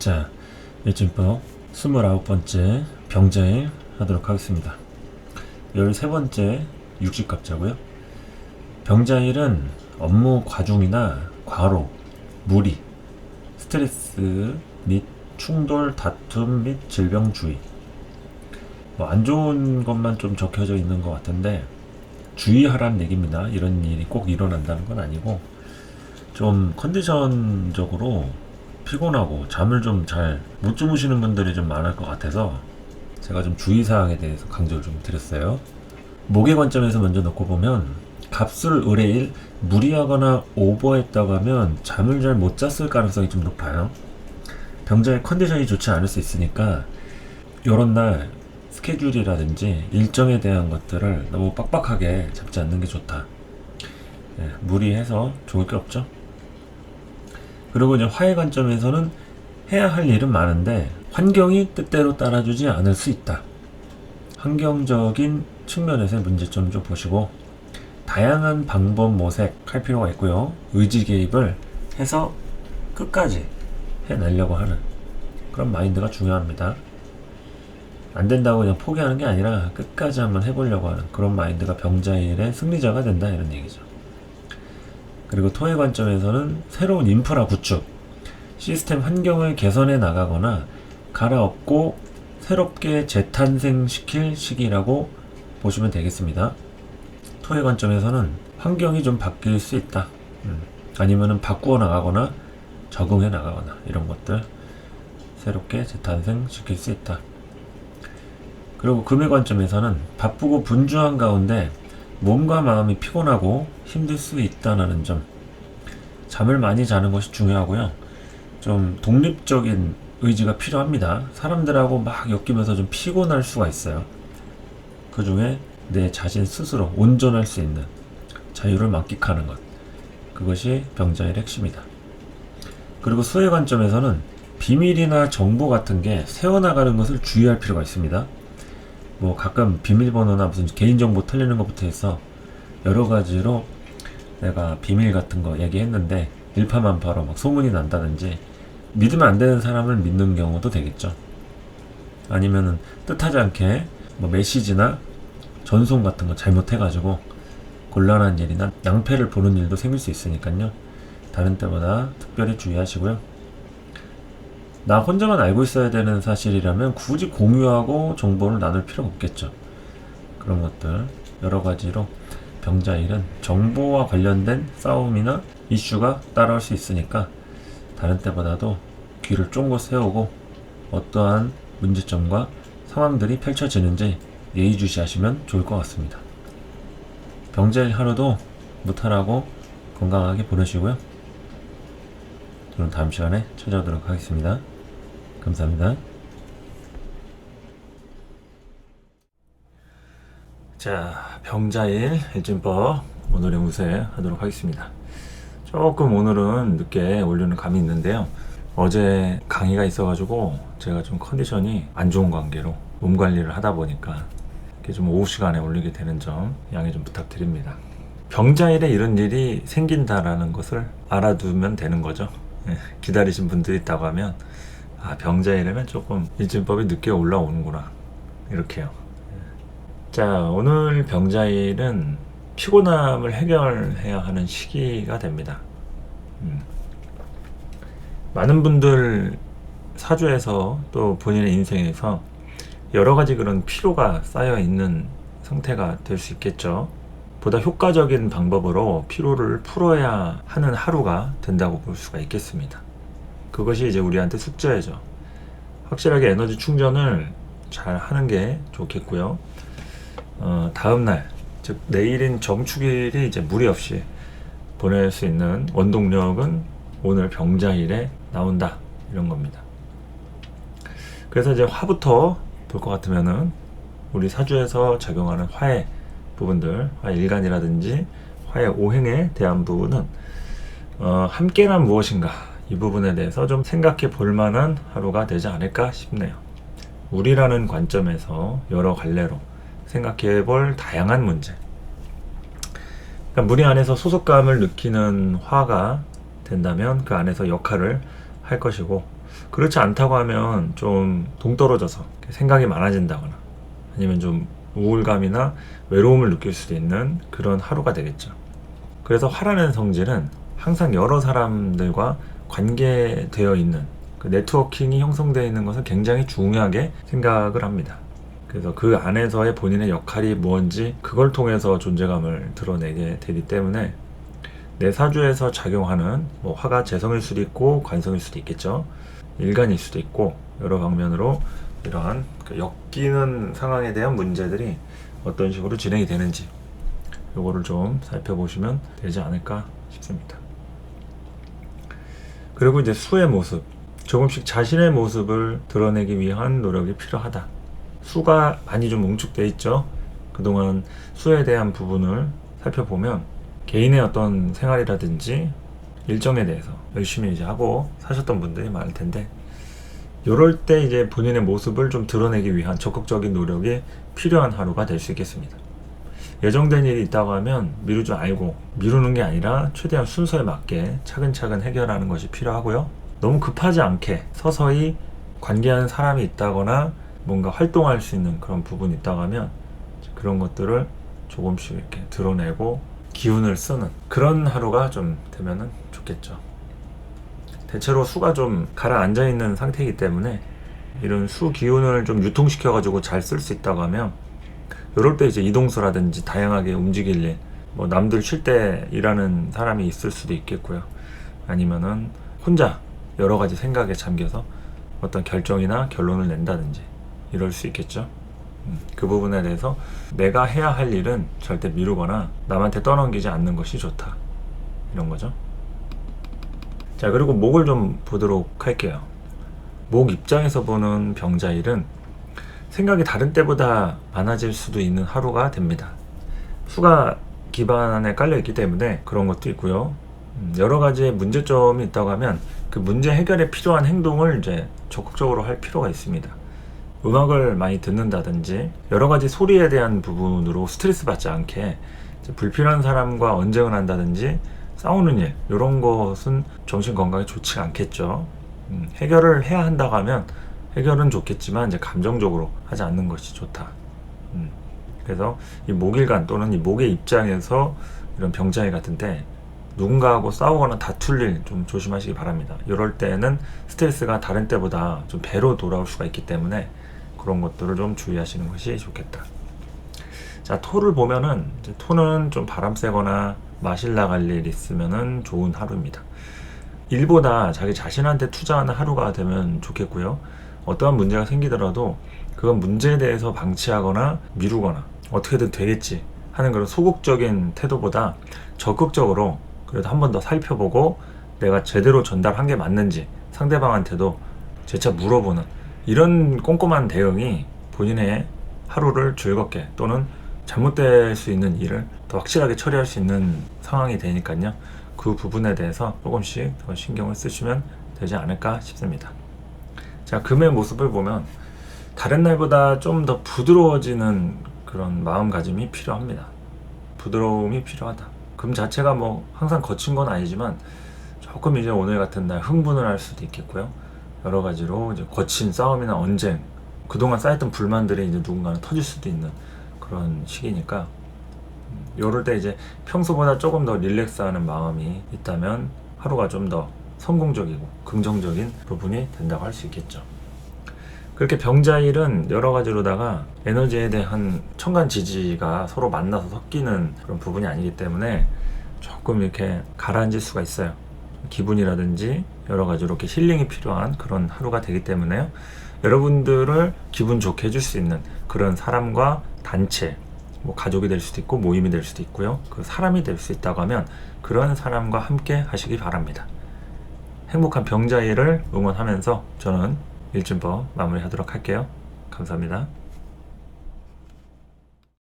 자, 일진법 29번째 병자일 하도록 하겠습니다. 13번째 육식갑자고요. 병자일은 업무 과중이나 과로, 무리, 스트레스 및 충돌, 다툼 및 질병 주의. 안 좋은 것만 좀 적혀져 있는 것 같은데 주의하라는 얘기입니다. 이런 일이 꼭 일어난다는 건 아니고 좀 컨디션적으로 피곤하고 잠을 좀 잘 못 주무시는 분들이 좀 많을 것 같아서 제가 좀 주의사항에 대해서 강조를 좀 드렸어요. 목의 관점에서 먼저 놓고 보면 갑술 을의 무리하거나 오버했다고 하면 잠을 잘 못 잤을 가능성이 좀 높아요. 병자의 컨디션이 좋지 않을 수 있으니까 요런 날 스케줄이라든지 일정에 대한 것들을 너무 빡빡하게 잡지 않는 게 좋다. 무리해서 좋을 게 없죠. 그리고 이제 화의 관점에서는 해야 할 일은 많은데 환경이 뜻대로 따라주지 않을 수 있다. 환경적인 측면에서의 문제점 좀 보시고 다양한 방법 모색할 필요가 있고요. 의지 개입을 해서 끝까지 해내려고 하는 그런 마인드가 중요합니다. 안 된다고 그냥 포기하는 게 아니라 끝까지 한번 해보려고 하는 그런 마인드가 병자일의 승리자가 된다, 이런 얘기죠. 그리고 토의 관점에서는 새로운 인프라 구축, 시스템 환경을 개선해 나가거나 갈아엎고 새롭게 재탄생시킬 시기라고 보시면 되겠습니다. 토의 관점에서는 환경이 좀 바뀔 수 있다. 아니면은 바꾸어 나가거나 적응해 나가거나 이런 것들 새롭게 재탄생시킬 수 있다. 그리고 금의 관점에서는 바쁘고 분주한 가운데 몸과 마음이 피곤하고 힘들 수 있다는 점, 잠을 많이 자는 것이 중요하고요. 좀 독립적인 의지가 필요합니다. 사람들하고 막 엮이면서 좀 피곤할 수가 있어요. 그 중에 내 자신 스스로 온전할 수 있는 자유를 만끽하는 것, 그것이 병자의 핵심이다. 그리고 수의 관점에서는 비밀이나 정보 같은 게 새어나가는 것을 주의할 필요가 있습니다. 뭐 가끔 비밀번호나 무슨 개인정보 털리는 것부터 해서 여러 가지로 내가 비밀 같은 거 얘기했는데 일파만파로 막 소문이 난다든지 믿으면 안 되는 사람을 믿는 경우도 되겠죠. 아니면은 뜻하지 않게 뭐 메시지나 전송 같은 거 잘못해가지고 곤란한 일이나 낭패를 보는 일도 생길 수 있으니까요. 다른 때보다 특별히 주의하시고요. 나 혼자만 알고 있어야 되는 사실이라면 굳이 공유하고 정보를 나눌 필요가 없겠죠. 그런 것들 여러 가지로 병자일은 정보와 관련된 싸움이나 이슈가 따라올 수 있으니까 다른 때보다도 귀를 쫑긋 세우고 어떠한 문제점과 상황들이 펼쳐지는지 예의주시하시면 좋을 것 같습니다. 병자일 하루도 무탈하고 건강하게 보내시고요. 저는 다음 시간에 찾아오도록 하겠습니다. 감사합니다. 자, 병자일 일진법 오늘의 운세 하도록 하겠습니다. 조금 오늘은 늦게 올리는 감이 있는데요. 어제 강의가 있어가지고 제가 좀 컨디션이 안 좋은 관계로 몸 관리를 하다 보니까 이렇게 좀 오후 시간에 올리게 되는 점 양해 좀 부탁드립니다. 병자일에 이런 일이 생긴다라는 것을 알아두면 되는 거죠. 기다리신 분들이 있다고 하면 병자일에는 조금 일진법이 늦게 올라오는구나, 이렇게요. 자, 오늘 병자일은 피곤함을 해결해야 하는 시기가 됩니다. 많은 분들 사주에서 또 본인의 인생에서 여러 가지 그런 피로가 쌓여 있는 상태가 될 수 있겠죠. 보다 효과적인 방법으로 피로를 풀어야 하는 하루가 된다고 볼 수가 있겠습니다. 그것이 이제 우리한테 숙제죠. 확실하게 에너지 충전을 잘 하는 게 좋겠고요. 다음날, 즉 내일인 정축일이 이제 무리 없이 보낼 수 있는 원동력은 오늘 병자일에 나온다, 이런 겁니다. 그래서 이제 화부터 볼 것 같으면은 우리 사주에서 작용하는 화의 부분들, 화의 일간이라든지 화의 오행에 대한 부분은 함께란 무엇인가, 이 부분에 대해서 좀 생각해 볼 만한 하루가 되지 않을까 싶네요. 우리라는 관점에서 여러 갈래로 생각해 볼 다양한 문제, 그러니까 무리 안에서 소속감을 느끼는 화가 된다면 그 안에서 역할을 할 것이고, 그렇지 않다고 하면 좀 동떨어져서 생각이 많아진다거나 아니면 좀 우울감이나 외로움을 느낄 수도 있는 그런 하루가 되겠죠. 그래서 화라는 성질은 항상 여러 사람들과 관계되어 있는 그 네트워킹이 형성되어 있는 것을 굉장히 중요하게 생각을 합니다. 그래서 그 안에서의 본인의 역할이 뭔지 그걸 통해서 존재감을 드러내게 되기 때문에 내 사주에서 작용하는 뭐 화가 재성일 수도 있고 관성일 수도 있겠죠. 일간일 수도 있고 여러 방면으로 이러한 엮이는 상황에 대한 문제들이 어떤 식으로 진행이 되는지 요거를 좀 살펴보시면 되지 않을까 싶습니다. 그리고 이제 수의 모습, 조금씩 자신의 모습을 드러내기 위한 노력이 필요하다. 수가 많이 좀 뭉축돼 있죠. 그동안 수에 대한 부분을 살펴보면 개인의 어떤 생활이라든지 일정에 대해서 열심히 이제 하고 사셨던 분들이 많을 텐데, 요럴 때 이제 본인의 모습을 좀 드러내기 위한 적극적인 노력이 필요한 하루가 될 수 있겠습니다. 예정된 일이 있다고 하면 미루지 말고, 미루는 게 아니라 최대한 순서에 맞게 차근차근 해결하는 것이 필요하고요. 너무 급하지 않게 서서히 관계하는 사람이 있다거나 뭔가 활동할 수 있는 그런 부분이 있다고 하면 그런 것들을 조금씩 이렇게 드러내고 기운을 쓰는 그런 하루가 좀 되면은 좋겠죠. 대체로 수가 좀 가라앉아 있는 상태이기 때문에 이런 수 기운을 좀 유통시켜 가지고 잘 쓸 수 있다고 하면, 이럴 때 이제 이동수라든지 다양하게 움직일 일, 뭐 남들 쉴 때 일하는 사람이 있을 수도 있겠고요. 아니면은 혼자 여러 가지 생각에 잠겨서 어떤 결정이나 결론을 낸다든지 이럴 수 있겠죠. 그 부분에 대해서 내가 해야 할 일은 절대 미루거나 남한테 떠넘기지 않는 것이 좋다, 이런 거죠. 자, 그리고 목을 좀 보도록 할게요. 목 입장에서 보는 병자일은 생각이 다른 때보다 많아질 수도 있는 하루가 됩니다. 수가 기반에 깔려 있기 때문에 그런 것도 있고요. 여러 가지의 문제점이 있다고 하면 그 문제 해결에 필요한 행동을 이제 적극적으로 할 필요가 있습니다. 음악을 많이 듣는다든지 여러 가지 소리에 대한 부분으로 스트레스 받지 않게 불필요한 사람과 언쟁을 한다든지 싸우는 일, 이런 것은 정신 건강에 좋지 않겠죠. 해결을 해야 한다고 하면 해결은 좋겠지만 이제 감정적으로 하지 않는 것이 좋다. 그래서 이 목일간 또는 이 목의 입장에서 이런 병자일 같은데 누군가하고 싸우거나 다툴 일 좀 조심하시기 바랍니다. 이럴 때는 스트레스가 다른 때보다 좀 배로 돌아올 수가 있기 때문에 그런 것들을 좀 주의하시는 것이 좋겠다. 자, 토를 보면은 이제 토는 좀 바람 쐬거나 마실 나갈 일 있으면은 좋은 하루입니다. 일보다 자기 자신한테 투자하는 하루가 되면 좋겠고요. 어떠한 문제가 생기더라도 그건 문제에 대해서 방치하거나 미루거나 어떻게든 되겠지 하는 그런 소극적인 태도보다 적극적으로 그래도 한 번 더 살펴보고 내가 제대로 전달한 게 맞는지 상대방한테도 재차 물어보는 이런 꼼꼼한 대응이 본인의 하루를 즐겁게 또는 잘못될 수 있는 일을 더 확실하게 처리할 수 있는 상황이 되니까요. 그 부분에 대해서 조금씩 더 신경을 쓰시면 되지 않을까 싶습니다. 자, 금의 모습을 보면 다른 날보다 좀 더 부드러워지는 그런 마음가짐이 필요합니다. 부드러움이 필요하다. 금 자체가 뭐 항상 거친 건 아니지만 조금 이제 오늘 같은 날 흥분을 할 수도 있겠고요. 여러 가지로 이제 거친 싸움이나 언쟁, 그동안 쌓였던 불만들이 이제 누군가는 터질 수도 있는 그런 시기니까, 요럴 때 이제 평소보다 조금 더 릴렉스하는 마음이 있다면 하루가 좀 더 성공적이고 긍정적인 부분이 된다고 할 수 있겠죠. 그렇게 병자일은 여러 가지로다가 에너지에 대한 천간지지가 서로 만나서 섞이는 그런 부분이 아니기 때문에 조금 이렇게 가라앉을 수가 있어요. 기분이라든지 여러 가지로 이렇게 힐링이 필요한 그런 하루가 되기 때문에요. 여러분들을 기분 좋게 해줄 수 있는 그런 사람과 단체, 뭐 가족이 될 수도 있고 모임이 될 수도 있고요. 그 사람이 될 수 있다고 하면 그런 사람과 함께 하시기 바랍니다. 행복한 병자일을 응원하면서 저는 일진법 마무리하도록 할게요. 감사합니다.